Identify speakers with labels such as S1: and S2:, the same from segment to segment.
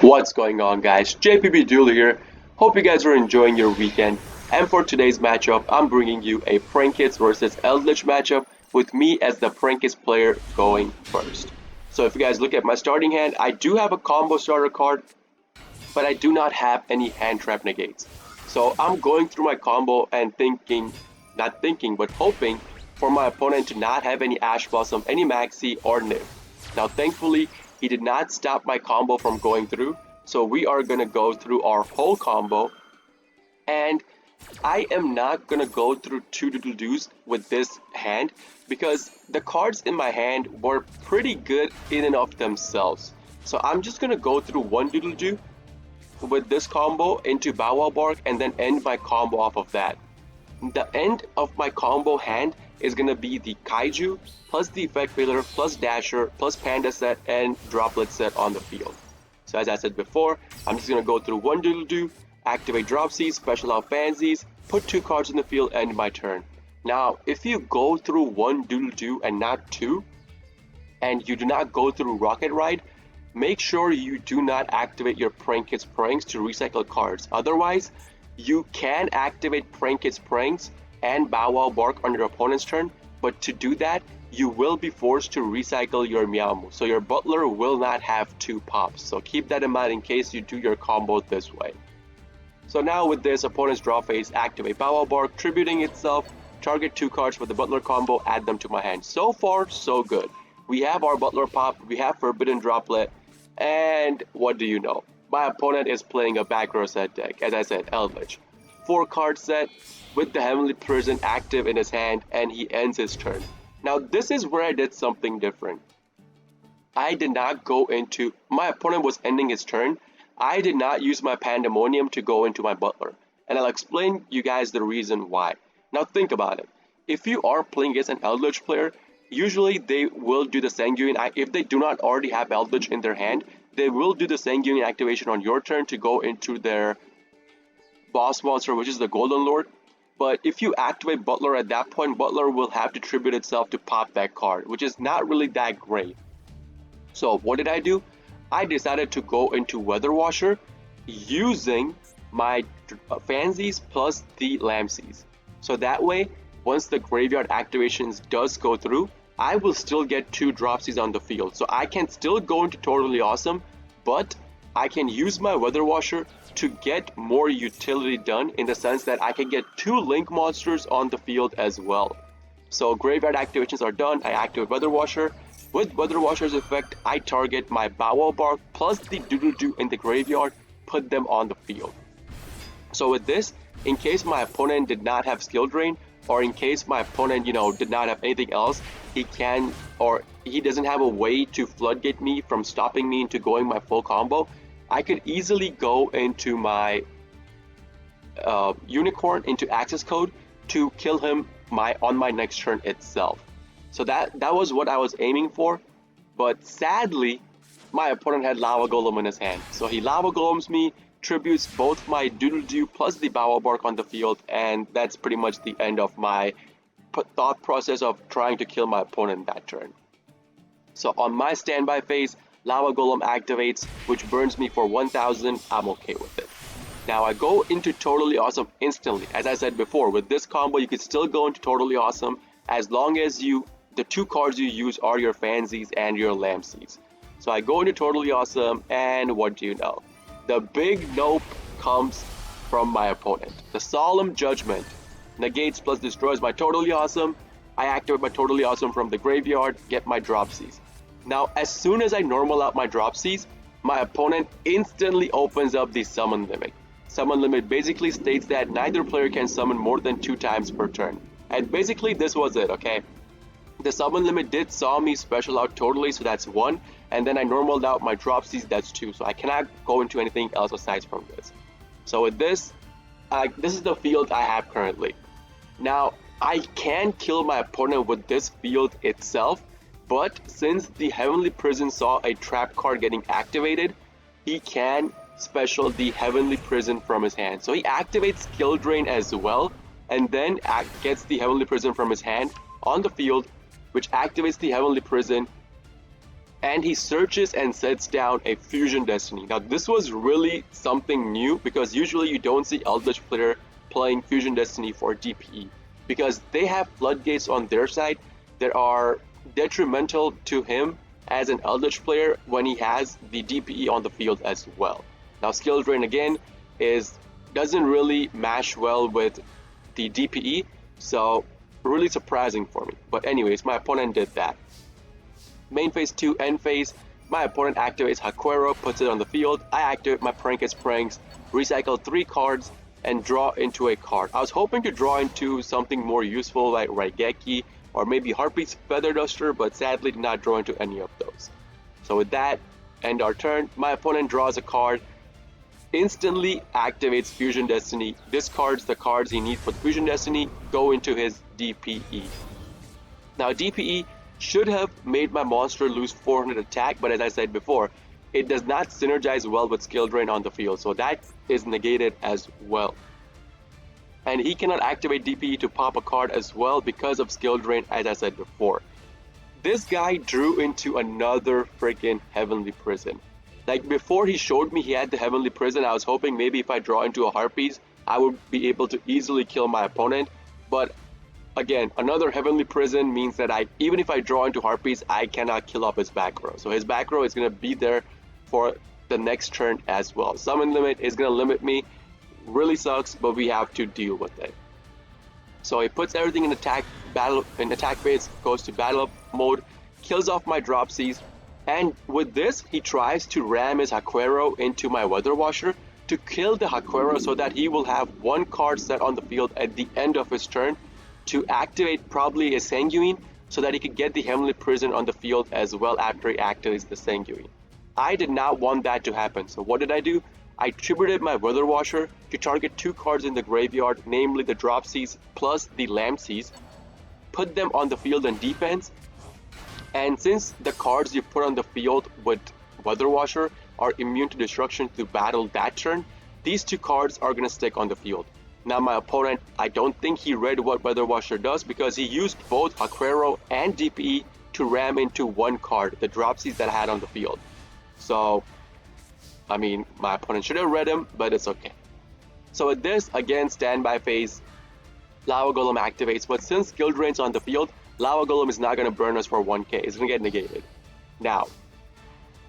S1: What's going on, guys? JPB Duel here. Hope you guys are enjoying your weekend. And for today's matchup, I'm bringing you a prankkids versus Eldlich matchup with me as the prankkids player going first. So if you guys look at my starting hand, I do have a combo starter card, but I do not have any hand trap negates. So I'm going through my combo and thinking, not thinking, but hoping for my opponent to not have any Ash Blossom, any Maxi, or Nib. Now thankfully, he did not stop my combo from going through, so we are gonna go through our whole combo, and I am not gonna go through two doodle doos with this hand because the cards in my hand were pretty good in and of themselves. So I'm just gonna go through one doodle doo with this combo into Bow Wow Bark and then end my combo off of that. The end of my combo hand is gonna be the Kaiju plus the Effect Pillar plus Dasher plus Panda set and Droplet set on the field. So as I said before, I'm just gonna go through one doodle doo, activate Dropsies, special out Fansies, put two cards in the field, end my turn. Now, if you go through one doodle doo and not two, and you do not go through Rocket Ride, make sure you do not activate your prankkids pranks to recycle cards. Otherwise, you can activate prankkids pranks and Bow Wow Bark on your opponent's turn, but to do that, you will be forced to recycle your Meowmo. So your Butler will not have two pops. So keep that in mind in case you do your combo this way. So now with this, opponent's draw phase, activate Bow Wow Bark, tributing itself, target two cards for the Butler combo, add them to my hand. So far, so good. We have our Butler pop, we have Forbidden Droplet, and what do you know? My opponent is playing a back row set deck, as I said, Eldlich. 4-card set with the Heavenly Prison active in his hand, and he ends his turn. Now this is where I did something different. I did not go into, my opponent was ending his turn. I did not use my Pandemonium to go into my Butler, and I'll explain you guys the reason why. Now think about it. If you are playing against an Eldlich player, usually they will do the Sanguine, if they do not already have Eldlich in their hand, they will do the Sanguine activation on your turn to go into their boss monster, which is the Golden Lord. But if you activate Butler at that point, Butler will have to tribute itself to pop that card, which is not really that great. So what did I do? I decided to go into Weather Washer using my Fansies plus the Lamsies. So that way, once the graveyard activations does go through, I will still get two Dropsies on the field. So I can still go into Totally Awesome, but I can use my Weather Washer to get more utility done in the sense that I can get two Link monsters on the field as well. So graveyard activations are done, I activate Weather Washer. With Weather Washer's effect, I target my Bow Wow Bark plus the Doodle Doo in the graveyard, put them on the field. So with this, in case my opponent did not have Skill Drain, or in case my opponent, did not have anything else, he can, or he doesn't have a way to floodgate me from stopping me into going my full combo, I could easily go into my Unicorn into Access Code to kill him on my next turn itself. So that was what I was aiming for, but sadly, my opponent had Lava Golem in his hand. So he Lava Golems me, tributes both my Doodle Doo plus the Bow Wow Bark on the field, and that's pretty much the end of my thought process of trying to kill my opponent that turn. So on my standby phase, Lava Golem activates, which burns me for 1000, I'm okay with it. Now I go into Totally Awesome instantly. As I said before, with this combo you can still go into Totally Awesome as long as the two cards you use are your Fansies and your Lamsies. So I go into Totally Awesome, and what do you know? The big nope comes from my opponent. The Solemn Judgment negates plus destroys my Totally Awesome. I activate my Totally Awesome from the graveyard, get my Dropsies. Now, as soon as I normal out my Dropsies, my opponent instantly opens up the Summon Limit. Summon Limit basically states that neither player can summon more than 2 times per turn. And basically this was it, okay? The Summon Limit did saw me special out totally, so that's 1. And then I normaled out my Dropsies, that's 2. So I cannot go into anything else aside from this. So with this, this is the field I have currently. Now, I can kill my opponent with this field itself, but since the Heavenly Prison saw a trap card getting activated, he can special the Heavenly Prison from his hand. So he activates Skill Drain as well, and then gets the Heavenly Prison from his hand on the field, which activates the Heavenly Prison, and he searches and sets down a Fusion Destiny. Now this was really something new because usually you don't see Eldlich player playing Fusion Destiny for DPE because they have floodgates on their side that are detrimental to him as an Eldlich player when he has the DPE on the field as well. Now skill drain again doesn't really mash well with the DPE, so really surprising for me. But anyways, my opponent did that. Main phase 2, end phase, my opponent activates Hakuero, puts it on the field. I activate my Prankkids Pranks, recycle 3 cards, and draw into a card. I was hoping to draw into something more useful like Raigeki or maybe Harpy's Feather Duster, but sadly did not draw into any of those. So with that, end our turn. My opponent draws a card, instantly activates Fusion Destiny, discards the cards he needs for the Fusion Destiny, go into his DPE. Now DPE should have made my monster lose 400 attack, but as I said before, it does not synergize well with skill drain on the field, so that is negated as well. And he cannot activate DPE to pop a card as well because of skill drain, as I said before. This guy drew into another freaking Heavenly Prison. Like before he showed me he had the Heavenly Prison, I was hoping maybe if I draw into a Harpies, I would be able to easily kill my opponent, but again, another Heavenly Prison means that even if I draw into Harpies, I cannot kill off his back row. So his back row is going to be there for the next turn as well. Summon limit is going to limit me. Really sucks, but we have to deal with it. So he puts everything in attack phase, goes to battle mode, kills off my Dropsies, and with this, he tries to ram his Hakuero into my Weather Washer to kill the Hakuero so that he will have 1 card set on the field at the end of his turn to activate probably a Sanguine so that he could get the Heavenly Prison on the field as well after he activates the Sanguine. I did not want that to happen, so what did I do? I tributed my Weather Washer to target 2 cards in the graveyard, namely the Dropsies plus the Lampsies, put them on the field in defense, and since the cards you put on the field with Weather Washer are immune to destruction to battle that turn, these 2 cards are going to stick on the field. Now my opponent, I don't think he read what Weather Washer does because he used both Hakuero and DPE to ram into 1 card, the Dropsies that I had on the field. So, I mean, my opponent should have read him, but it's okay. So with this, again, standby phase, Lava Golem activates, but since skill drain's on the field, Lava Golem is not going to burn us for 1k, it's going to get negated. Now,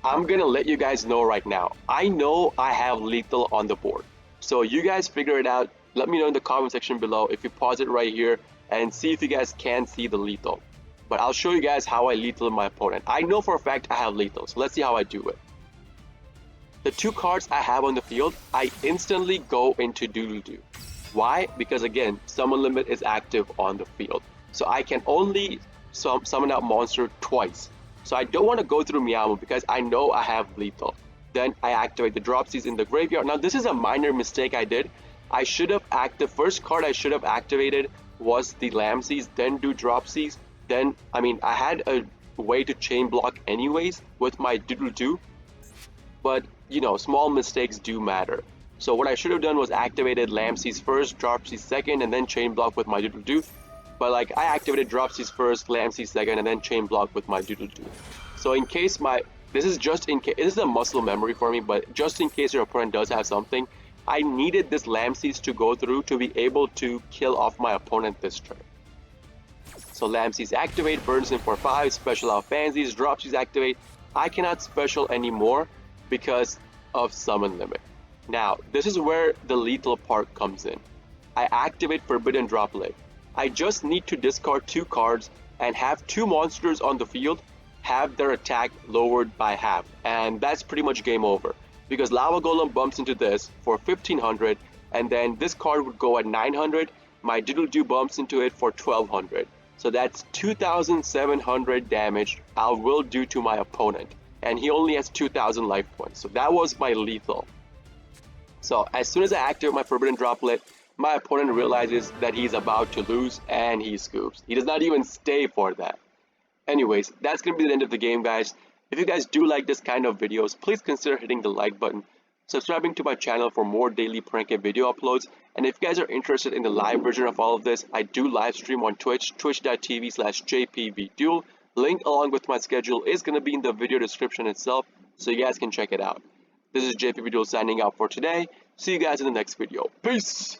S1: I'm going to let you guys know right now, I know I have lethal on the board. So you guys figure it out. Let me know in the comment section below if you pause it right here and see if you guys can see the lethal. But I'll show you guys how I lethal my opponent. I know for a fact I have lethal, so let's see how I do it. The 2 cards I have on the field, I instantly go into Doodle-Doo. Why? Because again, summon limit is active on the field. So I can only summon out monster twice. So I don't want to go through Meowmo because I know I have lethal. Then I activate the Dropsies in the graveyard. Now this is a minor mistake I did. I should have the first card I should have activated was the Lampsies, then do Dropsies. Then, I mean, I had a way to chain block anyways with my Doodle-Doo. But, you know, small mistakes do matter. So what I should have done was activated Lampsies first, Dropsies second, and then chain block with my Doodle-Doo. But like, I activated Dropsies first, Lampsies second, and then chain block with my Doodle-Doo. So in case this is just in case, this is a muscle memory for me, but just in case your opponent does have something, I needed this Lampsies to go through to be able to kill off my opponent this turn. So Lampsies activate, burns him for 5, special out Fansies, Dropsies activate. I cannot special anymore because of summon limit. Now, this is where the lethal part comes in. I activate Forbidden Droplet. I just need to discard 2 cards and have 2 monsters on the field have their attack lowered by half, and that's pretty much game over. Because Lava Golem bumps into this for 1500, and then this card would go at 900, my Doodle-Doo bumps into it for 1200. So that's 2700 damage I will do to my opponent, and he only has 2000 life points. So that was my lethal. So as soon as I activate my Forbidden Droplet, my opponent realizes that he's about to lose and he scoops. He does not even stay for that. Anyways, that's going to be the end of the game, guys. If you guys do like this kind of videos, please consider hitting the like button, subscribing to my channel for more daily prank and video uploads, and if you guys are interested in the live version of all of this, I do live stream on Twitch, twitch.tv/jpvduel. Link along with my schedule is going to be in the video description itself, so you guys can check it out. This is JPB Duel signing out for today. See you guys in the next video. Peace!